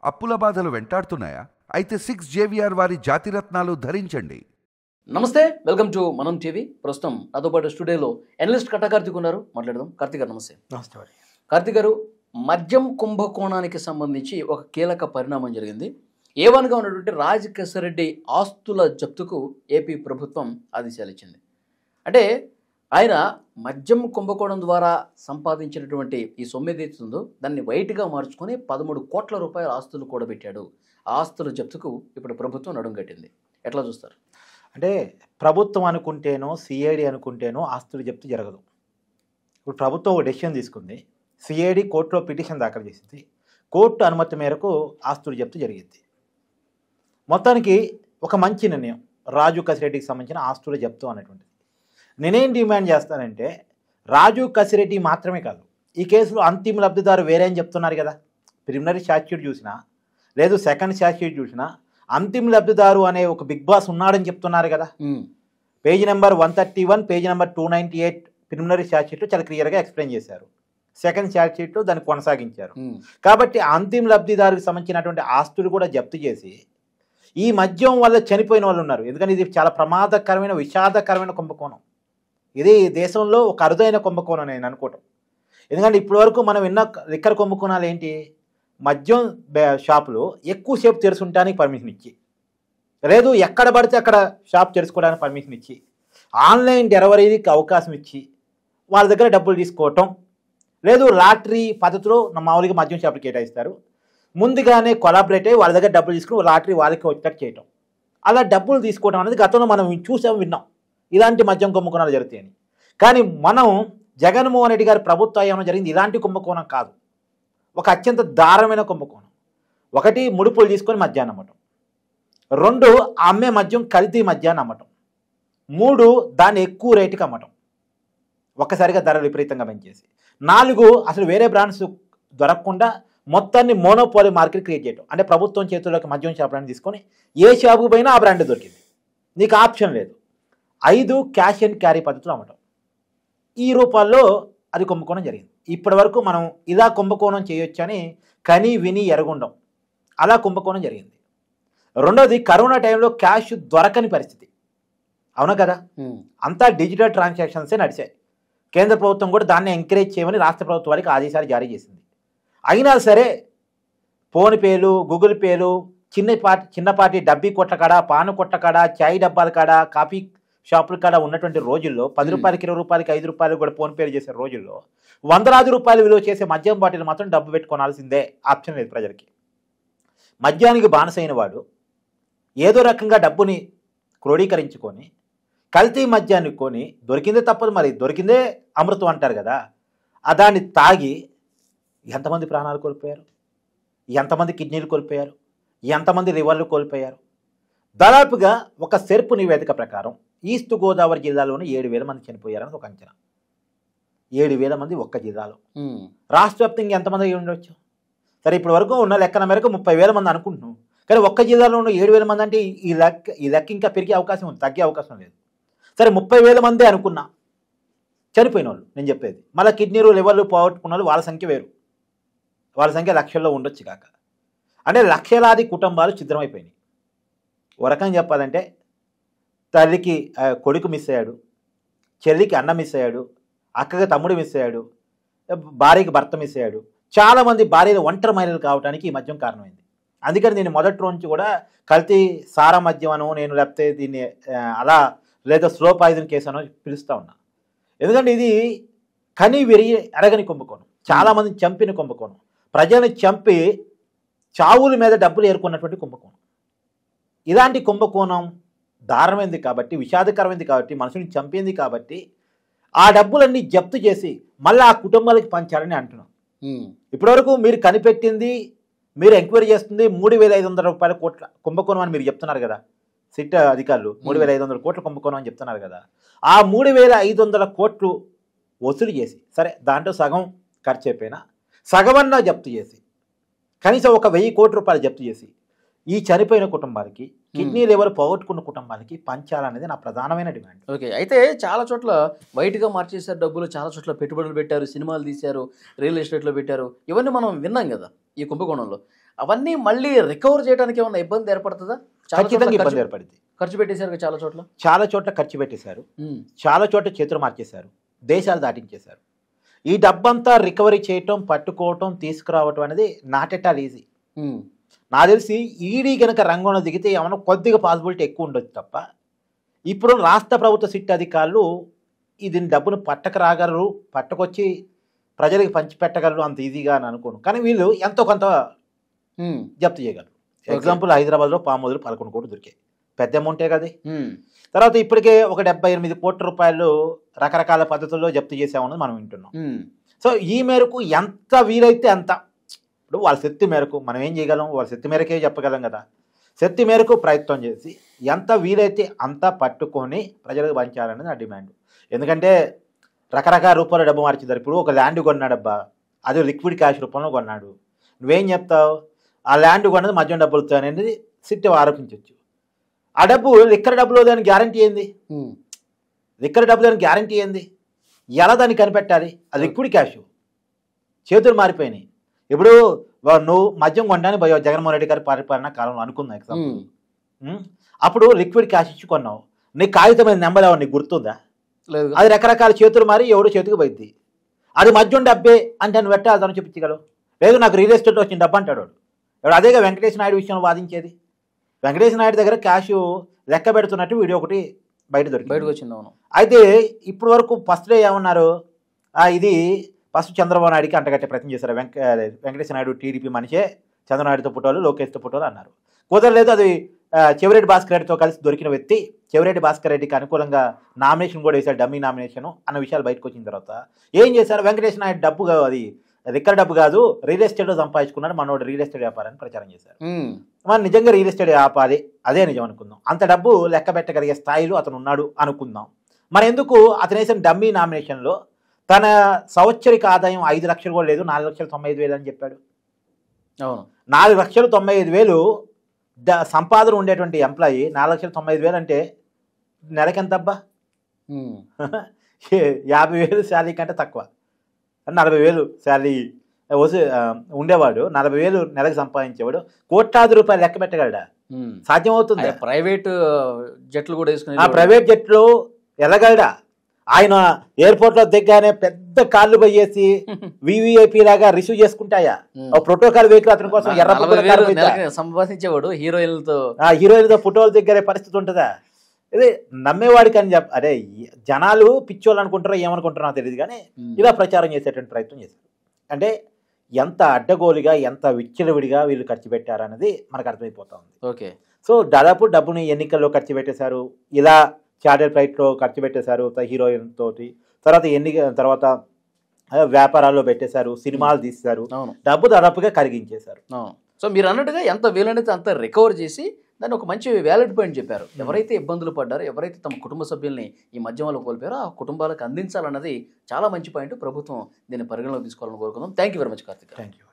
అప్పుల బాధలు వెంటాడుతున్నాయా? అయితే 6 జేవిఆర్ వారి జాతిరత్నాలు ధరించండి. నమస్తే, వెల్కమ్ టు మనం టీవీ. ప్రస్తుతం నాతో పాటు స్టూడియోలో అనలిస్ట్ కట్టా కార్తీక్ ఉన్నారు. మాట్లాడదాం. కార్తీక్ గారు నమస్తే. నమస్తే. కార్తీక్ గారు, మద్యం కుంభకోణానికి సంబంధించి ఒక కీలక పరిణామం జరిగింది. ఏవన్గా ఉన్నటువంటి రాజ్ కిషన్రెడ్డి ఆస్తుల జప్తుకు ఏపీ ప్రభుత్వం ఆదేశాలు ఇచ్చింది. అంటే ఆయన మద్యం కుంభకోణం ద్వారా సంపాదించినటువంటి ఈ సొమ్ము ఏదైతే ఉందో దాన్ని వైట్గా మార్చుకొని 13 కోట్ల రూపాయల ఆస్తులు కూడబెట్టాడు. ఆ ఆస్తుల జప్తుకు ఇప్పుడు ప్రభుత్వం నడుం కట్టింది. ఎట్లా చూస్తారు? అంటే ప్రభుత్వం అనుకుంటేనో సిఐడి అనుకుంటేనో ఆస్తులు జప్తు జరగదు. ఇప్పుడు ప్రభుత్వం ఒక డెసిషన్ తీసుకుంది, సిఐడి కోర్టులో పిటిషన్ దాఖలు చేసింది, కోర్టు అనుమతి మేరకు ఆస్తులు జప్తు జరిగింది. మొత్తానికి ఒక మంచి నిర్ణయం రాజు కసిరెడ్డికి సంబంధించిన ఆస్తుల జప్తు అనేటువంటిది. నేనేం డిమాండ్ చేస్తానంటే, రాజు కసిరెడ్డి మాత్రమే కాదు, ఈ కేసులో అంతిమ లబ్ధిదారు వేరే అని చెప్తున్నారు కదా. ప్రిలిమినరీ ఛార్జ్షీట్ చూసినా లేదు సెకండ్ ఛార్జ్షీట్ చూసినా అంతిమ లబ్ధిదారు అనే ఒక బిగ్ బాస్ ఉన్నాడని చెప్తున్నారు కదా. Page number 131, page number 298 preliminary ఛార్జ్షీట్లో చాలా క్లియర్గా ఎక్స్ప్లెయిన్ చేశారు. సెకండ్ ఛార్జ్షీట్లో దాన్ని కొనసాగించారు. కాబట్టి అంతిమ లబ్ధిదారుకి సంబంధించినటువంటి ఆస్తులు కూడా జప్తు చేసి ఈ మద్యం వల్ల చనిపోయిన వాళ్ళు ఉన్నారు. ఎందుకంటే ఇది చాలా ప్రమాదకరమైన విషాదకరమైన కుంభకోణం. ఇది దేశంలో ఒక అరుదైన కుంభకోణం నేను అనుకోవటం. ఎందుకంటే ఇప్పటి వరకు మనం విన్న లిక్కర్ కుంభకోణాలు ఏంటి? మద్యం షాపులు ఎక్కువసేపు తెరుచుంటానికి పర్మిషన్ ఇచ్చి, లేదు ఎక్కడ పడితే అక్కడ షాప్ తెరుచుకోవడానికి పర్మిషన్ ఇచ్చి, ఆన్లైన్ డెలివరీకి అవకాశం ఇచ్చి వాళ్ళ దగ్గర డబ్బులు తీసుకోవటం, లేదు లాటరీ పద్ధతిలో మామూలుగా మద్యం షాపులు కేటాయిస్తారు, ముందుగానే కొలాబరేట్ అయ్యి వాళ్ళ దగ్గర డబ్బులు తీసుకుని లాటరీ వాళ్ళకి వచ్చేటట్టు చేయటం. అలా డబ్బులు తీసుకోవడం అనేది గతంలో మనం చూసాం, విన్నాం ఇలాంటి మద్యం కుంభకోణాలు జరుగుతాయని. కానీ మనం జగన్మోహన్ రెడ్డి గారి ప్రభుత్వ హయాంలో జరిగింది ఇలాంటి కుంభకోణం కాదు, ఒక అత్యంత దారుణమైన కుంభకోణం. ఒకటి, ముడుపులు తీసుకొని మద్యాన్ని అమ్మటం. 2, అమ్మే మద్యం కల్తీ మద్యాన్ని అమ్మటం. 3, దాన్ని ఎక్కువ రేటుకి అమ్మటం, ఒక్కసారిగా ధరలు విపరీతంగా పెంచేసి. 4, అసలు వేరే బ్రాండ్స్ దొరకకుండా మొత్తాన్ని మోనోపోలీ మార్కెట్ క్రియేట్ చేయడం. అంటే ప్రభుత్వం చేతుల్లోకి మద్యం షాపులను తీసుకొని ఏ షాపు పోయినా ఆ బ్రాండ్ దొరికింది, నీకు ఆప్షన్ లేదు. 5, క్యాష్ అండ్ క్యారీ పద్ధతిలో అమ్మటం. ఈ రూపాల్లో అది కుంభకోణం జరిగింది. ఇప్పటి వరకు మనం ఇలా కుంభకోణం చేయొచ్చని కని విని ఎరగుండం, అలా కుంభకోణం జరిగింది. 2వది, కరోనా టైంలో క్యాష్ దొరకని పరిస్థితి, అవునా కదా. అంతా డిజిటల్ ట్రాన్సాక్షన్సే నడిచాయి. కేంద్ర ప్రభుత్వం కూడా దాన్ని ఎంకరేజ్ చేయమని రాష్ట్ర ప్రభుత్వానికి ఆదేశాలు జారీ చేసింది. అయినా సరే ఫోన్పేలు, గూగుల్ పేలు, చిన్నపాటి డబ్బీ కొట్ల కాడ, పాను కొట్ల కాడ, చాయ్ డబ్బాల కాడ, కాఫీ షాపుల కాడ ఉన్నటువంటి రోజుల్లో 10 రూపాయలకి, 20 రూపాయలకి, 5 రూపాయలు కూడా ఫోన్పేలు చేసే రోజుల్లో వందలాది రూపాయలు విలువ చేసే మద్యం బాటిల్ మాత్రం డబ్బు పెట్టుకోవాల్సిందే, ఆప్షన్ లేదు ప్రజలకి. మద్యానికి బానిసైన వాడు ఏదో రకంగా డబ్బుని క్రోడీకరించుకొని కల్తీ మద్యాన్ని కొని, దొరికిందే తప్పదు మరి, దొరికిందే అమృతం అంటారు కదా, దాన్ని తాగి ఎంతమంది ప్రాణాలు కోల్పోయారు, ఎంతమంది కిడ్నీలు కోల్పోయారు, ఎంతమంది లివర్లు కోల్పోయారు. దాదాపుగా ఒక సెర్పు నివేదిక ప్రకారం ఈస్ట్ గోదావరి జిల్లాలోని 7,000 మంది చనిపోయారని ఒక అంచనా. 7,000 మంది ఒక్క జిల్లాలో. రాష్ట్ర వ్యాప్తంగా ఎంతమంది అయి ఉండొచ్చు? సరే, ఇప్పటి వరకు ఉన్న లెక్కన మేరకు 30,000 మంది అనుకుంటున్నాం. కానీ ఒక్క జిల్లాలో ఉన్న 7,000 మంది అంటే ఈ లెక్క ఇంకా పెరిగే అవకాశం ఉంది, తగ్గే అవకాశం లేదు. సరే, 30,000 మంది అనుకున్నా చనిపోయిన వాళ్ళు నేను చెప్పేది. మళ్ళీ కిడ్నీలు, లివర్లు పోగొట్టుకున్న వాళ్ళు వాళ్ళ సంఖ్య వేరు, వాళ్ళ సంఖ్య లక్షల్లో ఉండొచ్చు కాక. అంటే లక్షలాది కుటుంబాలు ఛిద్రమైపోయినాయి. ఓ రకంగా చెప్పాలంటే తల్లికి కొడుకు మిస్ అయ్యాడు, చెల్లికి అన్న మిస్ అయ్యాడు, అక్కకి తమ్ముడు మిస్ అయ్యాడు, భార్యకి భర్త మిస్ అయ్యాడు. చాలామంది భార్యలు ఒంటరి మహిళలు కావడానికి ఈ మద్యం కారణమైంది. అందుకని నేను మొదటి నుంచి కూడా కల్తీ సారా మద్యం అను, నేను లేకపోతే దీన్ని అలా లేదా స్లో పాయిజన్ కేసు అనో పిలుస్తూ ఉన్నా. ఎందుకంటే ఇది కని విరిగి అరగని కుంభకోణం, చాలామందిని చంపిన కుంభకోణం, ప్రజల్ని చంపి చావుల మీద డబ్బులు ఏరుకున్నటువంటి కుంభకోణం. ఇలాంటి కుంభకోణం దారుణమైంది కాబట్టి, విషాదకరమైంది కాబట్టి, మనుషుని చంపింది కాబట్టి ఆ డబ్బులన్నీ జప్తు చేసి మళ్ళీ ఆ కుటుంబాలకి పంచాలని అంటున్నాం. ఇప్పటివరకు మీరు కనిపెట్టింది, మీరు ఎంక్వైరీ చేస్తుంది 3,500 రూపాయల కోట్ల కుంభకోణం అని మీరు చెప్తున్నారు కదా. సిట్ అధికారులు 3,500 కోట్ల కుంభకోణం అని చెప్తున్నారు కదా. ఆ 3,500 కోట్లు వసూలు చేసి, సరే దాంట్లో సగం ఖర్చు అయిపోయినా సగమన్నా జప్తు చేసి, కనీసం ఒక 1,000 కోట్ల రూపాయలు జప్తు చేసి ఈ చనిపోయిన కుటుంబాలకి, కిడ్నీ లివర్ పోగొట్టుకున్న కుటుంబాలకి పంచాలనేది నా ప్రధానమైన డిమాండ్. ఓకే, అయితే చాలా చోట్ల వైట్గా మార్చేశారు డబ్బులు, చాలా చోట్ల పెట్టుబడులు పెట్టారు, సినిమాలు తీశారు, రియల్ ఎస్టేట్లో పెట్టారు, ఇవన్నీ మనం విన్నాం కదా ఈ కుంభకోణంలో. అవన్నీ మళ్ళీ రికవర్ చేయడానికి ఏమన్నా ఇబ్బంది ఏర్పడుతుందా? ఖచ్చితంగా ఇబ్బంది ఏర్పడింది. ఖర్చు పెట్టేశారు చాలా చోట్ల ఖర్చు పెట్టేశారు, చాలా చోట్ల చేతులు మార్చేశారు, దేశాలు దాటించేశారు. ఈ డబ్బంతా రికవరీ చేయటం, పట్టుకోవటం, తీసుకురావటం అనేది నాట్ ఎట్ ఆల్ ఈజీ. నాకు తెలిసి ఈడీ కనుక రంగంలో దిగితే ఏమన్నా కొద్దిగా పాసిబిలిటీ ఎక్కువ ఉండొచ్చు తప్ప, ఇప్పుడు రాష్ట్ర ప్రభుత్వ సిట్ అధికారులు దీని డబ్బును పట్టకరాగలరు, పట్టుకొచ్చి ప్రజలకు పంచిపెట్టగలరు అంత ఈజీగా అని అనుకోను. కానీ వీళ్ళు ఎంతో కొంత జప్తు చేయగలరు. ఎగ్జాంపుల్, హైదరాబాద్లో పామోదులు 11 కోట్లు దొరికాయి, పెద్ద అమౌంటే కదా. తర్వాత ఇప్పటికే ఒక 78 కోట్ల రూపాయలు రకరకాల పద్ధతుల్లో జప్తు చేసామన్నది మనం వింటున్నాం. సో ఈ మేరకు ఎంత వీలైతే అంత, ఇప్పుడు వాళ్ళ శక్తి మేరకు మనం ఏం చేయగలం, వాళ్ళ శక్తి మేరకే చెప్పగలం కదా. శక్తి మేరకు ప్రయత్నం చేసి ఎంత వీలైతే అంత పట్టుకొని ప్రజలకు పంచాలనేది నా డిమాండ్. ఎందుకంటే రకరకాల రూపాయల డబ్బు మార్చిదారు. ఇప్పుడు ఒక ల్యాండ్ కొన్నాడబ్బా, అది లిక్విడ్ క్యాష్ రూపంలో కొన్నాడు. నువ్వేం చెప్తావు, ఆ ల్యాండ్ కొన్నది మద్యం డబ్బులతో అనేది సిట్ ఆరోపించవచ్చు. ఆ డబ్బు లిక్కర్ డబ్బులో దానికి గ్యారంటీ ఏంది? లిక్కర్ డబ్బు దానికి గ్యారంటీ ఏంది? ఎలా దాన్ని కనిపెట్టాలి? అది లిక్విడ్ క్యాష్, చేతులు మారిపోయినాయి. ఇప్పుడు నువ్వు మద్యం కొనడానికి పోయావు జగన్మోహన్ రెడ్డి గారి పరిపాలన కాలంలో అనుకుందా ఎగ్జాంపుల్. అప్పుడు లిక్విడ్ క్యాష్ ఇచ్చి కొన్నావు, నీ కాగితమైన నెంబర్ ఏమో నీకు గుర్తుందా? అది రకరకాల చేతులు మారి ఎవడో చేతికి పోయింది. అది మద్యం డబ్బే అంటే నువ్వు పెట్టా అతను చూపించగలవు. లేదు నాకు రియల్ ఎస్టేట్ వచ్చిన డబ్బు అంటాడు ఎవడు. అదేగా వెంకటేశ్వర నాయుడు విషయంలో వాదించేది. వెంకటేశ్వర నాయుడు దగ్గర క్యాష్ లెక్క పెడుతున్నట్టు వీడియో ఒకటి బయటకు వచ్చింది. అయితే ఇప్పుడు వరకు ఫస్ట్ డే ఏమన్నారు, ఇది ఫస్ట్ చంద్రబాబు నాయుడికి అంటగట్టే ప్రయత్నం చేశారు. వెంకటేశ్వర నాయుడు టీడీపీ మనిషే, చంద్రబాబు నాయుడుతో పుట్టాలు, లోకేష్తో పుట్టాలు అన్నారు. కుదరలేదు. అది చెవిరెడ్డి భాస్కర్ రెడ్డితో కలిసి దొరికిన వ్యక్తి. చెవిరెడ్డి భాస్కర్ రెడ్డికి అనుకూలంగా నామినేషన్ కూడా వేశారు, డమ్మీ నామినేషన్ అన్న విషయాలు బయటకు వచ్చిన తర్వాత ఏం చేశారు, వెంకటేశ్వర నాయుడు డబ్బు అది రిక్కర్ డబ్బు కాదు, రియల్ ఎస్టేట్లో సంపాదించుకున్నాడు, మనోడు రియల్ ఎస్టేట్ వ్యాపారాన్ని ప్రచారం చేశారు. మనం నిజంగా రియల్ ఎస్టేట్ వ్యాపారి అదే నిజం అనుకుందాం. అంత డబ్బు లెక్క పెట్టగలిగే స్థాయిలో అతను ఉన్నాడు అనుకుందాం. మరి ఎందుకు అతను వేసిన డమ్మీ నామినేషన్లో తన సంవత్సరిక ఆదాయం 5 లక్షలు కూడా లేదు, 4,95,000 అని చెప్పాడు. 4,95,000 సంపాదన ఉండేటువంటి ఎంప్లాయీ 4,95,000 అంటే నెలకెంతబ్బా? 50,000 శాలరీ కంటే తక్కువ, 40,000 శాలరీ ఉండేవాడు, 40,000 నెలకు సంపాదించేవాడు కోట్లాది రూపాయలు లెక్క పెట్టగలడా? సాధ్యమవుతుంది? ప్రైవేట్ జట్లు కూడా ప్రైవేట్ జట్లు వెళ్ళగలడా? ఆయన ఎయిర్పోర్ట్ లో దిగ్గానే పెద్ద కార్లు పోయేసి వివిఐపి లాగా రిసీవ్ చేసుకుంటాయా? ప్రోటోకాల్ వెహికల్ అతని కోసం సంపాదించేవాడు హీరోయిన్తో ఫోటోలు దిగ్గరే పరిస్థితి ఉంటుందా? ఇది నమ్మేవాడికి అని అదే జనాలు పిచ్చోళ్ళు అనుకుంటారో ఏమనుకుంటారో నాకు తెలియదు, కానీ ఇలా ప్రచారం చేసేటువంటి ప్రయత్నం చేశారు. అంటే ఎంత అడ్డగోలుగా, ఎంత విచ్చలవిడిగా వీళ్ళు ఖర్చు పెట్టారనేది మనకు అర్థమైపోతా ఉంది. ఓకే. సో దాదాపు డబ్బుని ఎన్నికల్లో ఖర్చు పెట్టేశారు, ఇలా చార్టర్ ఫ్లైట్లో ఖర్చు పెట్టేశారు హీరోయిన్ తోటి, తర్వాత వ్యాపారాల్లో పెట్టేశారు, సినిమాలు తీసేశారు, డబ్బు దాదాపుగా కరిగించేశారు. సో మీరు అన్నట్టుగా ఎంత వీలైతే అంత రికవర్ చేసి దాన్ని ఒక మంచి వ్యాలిడ్ పాయింట్ చెప్పారు. ఎవరైతే ఇబ్బందులు పడ్డారో, ఎవరైతే తమ కుటుంబ సభ్యుల్ని ఈ మధ్య వల్ల కోల్పోయారో ఆ కుటుంబాలకు అందించాలన్నది చాలా మంచి పాయింట్. ప్రభుత్వం దీన్ని పరిగణలోకి తీసుకోవాలని కోరుకుందాం. Thank you very much Karthik. Thank you.